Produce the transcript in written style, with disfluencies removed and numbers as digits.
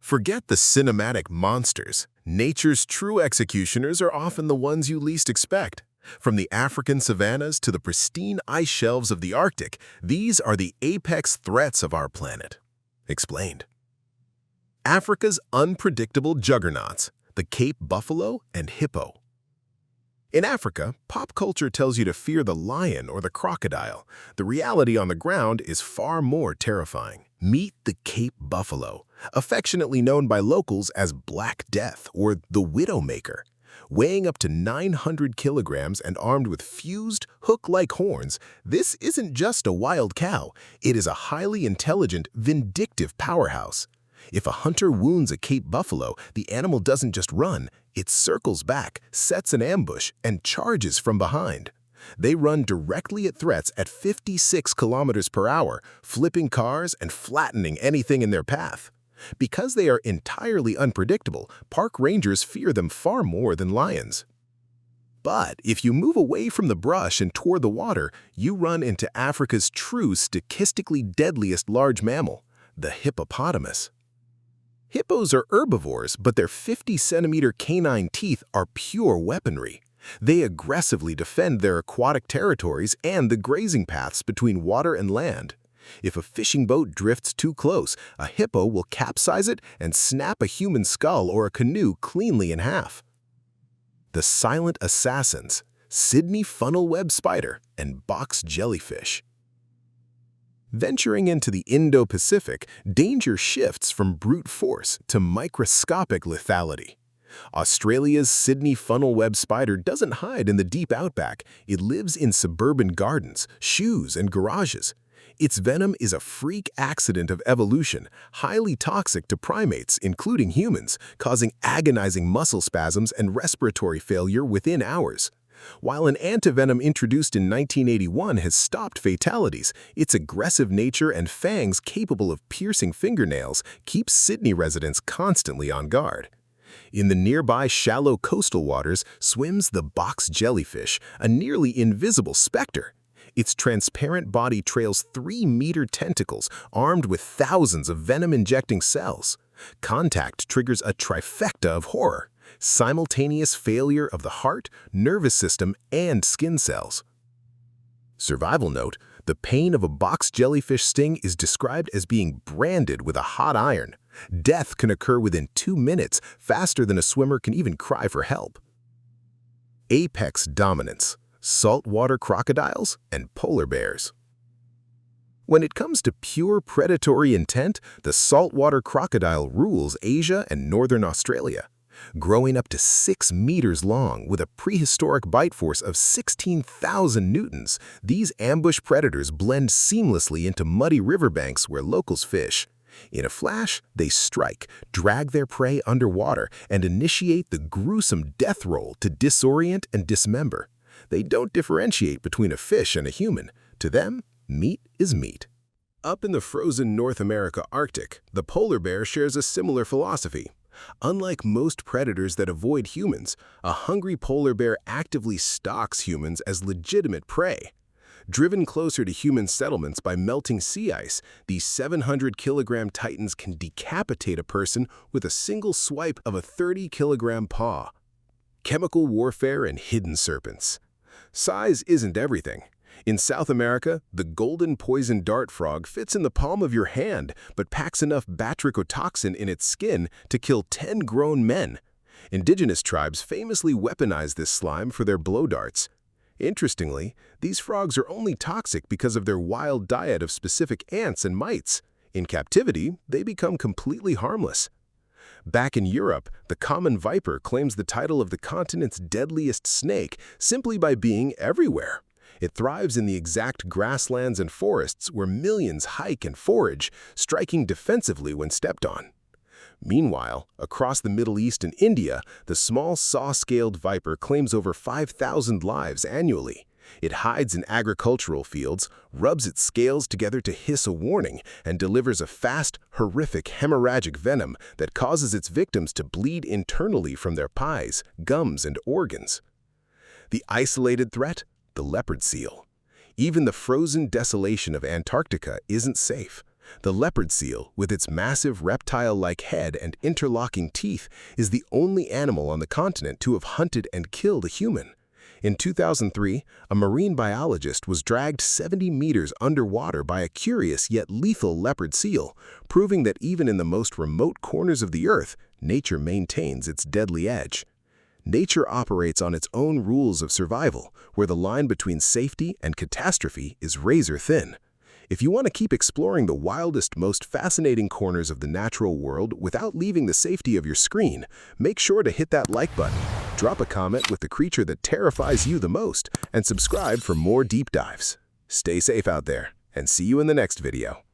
Forget the cinematic monsters. Nature's true executioners are often the ones you least expect. From the African savannas to the pristine ice shelves of the Arctic, these are the apex threats of our planet. Explained. Africa's unpredictable juggernauts, the Cape buffalo and hippo. In Africa, pop culture tells you to fear the lion or the crocodile. The reality on the ground is far more terrifying. Meet the Cape buffalo, affectionately known by locals as Black Death or the Widowmaker. Weighing up to 900 kilograms and armed with fused, hook-like horns, this isn't just a wild cow. It is a highly intelligent, vindictive powerhouse. If a hunter wounds a Cape buffalo, the animal doesn't just run, it circles back, sets an ambush, and charges from behind. They run directly at threats at 56 kilometers per hour, flipping cars and flattening anything in their path. Because they are entirely unpredictable, park rangers fear them far more than lions. But if you move away from the brush and toward the water, you run into Africa's true statistically deadliest large mammal, the hippopotamus. Hippos are herbivores, but their 50-centimeter canine teeth are pure weaponry. They aggressively defend their aquatic territories and the grazing paths between water and land. If a fishing boat drifts too close, a hippo will capsize it and snap a human skull or a canoe cleanly in half. The silent assassins, Sydney funnel web spider and box jellyfish. Venturing into the Indo-Pacific, danger shifts from brute force to microscopic lethality. Australia's Sydney funnel web spider doesn't hide in the deep outback. It lives in suburban gardens, shoes, and garages. Its venom is a freak accident of evolution, highly toxic to primates, including humans, causing agonizing muscle spasms and respiratory failure within hours. While an antivenom introduced in 1981 has stopped fatalities, its aggressive nature and fangs capable of piercing fingernails keep Sydney residents constantly on guard. In the nearby shallow coastal waters swims the box jellyfish, a nearly invisible specter. Its transparent body trails 3-meter tentacles armed with thousands of venom-injecting cells. Contact triggers a trifecta of horror: simultaneous failure of the heart, nervous system, and skin cells. Survival note: the pain of a box jellyfish sting is described as being branded with a hot iron. Death can occur within 2 minutes, faster than a swimmer can even cry for help. Apex dominance: saltwater crocodiles and polar bears. When it comes to pure predatory intent, the saltwater crocodile rules Asia and northern Australia. Growing up to 6 meters long with a prehistoric bite force of 16,000 newtons, these ambush predators blend seamlessly into muddy riverbanks where locals fish. In a flash, they strike, drag their prey underwater, and initiate the gruesome death roll to disorient and dismember. They don't differentiate between a fish and a human. To them, meat is meat. Up in the frozen North America Arctic, the polar bear shares a similar philosophy. Unlike most predators that avoid humans, a hungry polar bear actively stalks humans as legitimate prey. Driven closer to human settlements by melting sea ice, these 700-kilogram titans can decapitate a person with a single swipe of a 30-kilogram paw. Chemical warfare and hidden serpents. Size isn't everything. In South America, the golden poison dart frog fits in the palm of your hand but packs enough batrachotoxin in its skin to kill 10 grown men. Indigenous tribes famously weaponize this slime for their blow darts. Interestingly, these frogs are only toxic because of their wild diet of specific ants and mites. In captivity, they become completely harmless. Back in Europe, the common viper claims the title of the continent's deadliest snake simply by being everywhere. It thrives in the exact grasslands and forests where millions hike and forage, striking defensively when stepped on. Meanwhile, across the Middle East and India, the small saw-scaled viper claims over 5,000 lives annually. It hides in agricultural fields, rubs its scales together to hiss a warning, and delivers a fast, horrific hemorrhagic venom that causes its victims to bleed internally from their pies, gums, and organs. The isolated threat? The leopard seal. Even the frozen desolation of Antarctica isn't safe. The leopard seal, with its massive reptile-like head and interlocking teeth, is the only animal on the continent to have hunted and killed a human. In 2003, a marine biologist was dragged 70 meters underwater by a curious yet lethal leopard seal, proving that even in the most remote corners of the Earth, nature maintains its deadly edge. Nature operates on its own rules of survival, where the line between safety and catastrophe is razor thin. If you want to keep exploring the wildest, most fascinating corners of the natural world without leaving the safety of your screen, make sure to hit that like button, drop a comment with the creature that terrifies you the most, and subscribe for more deep dives. Stay safe out there, and see you in the next video.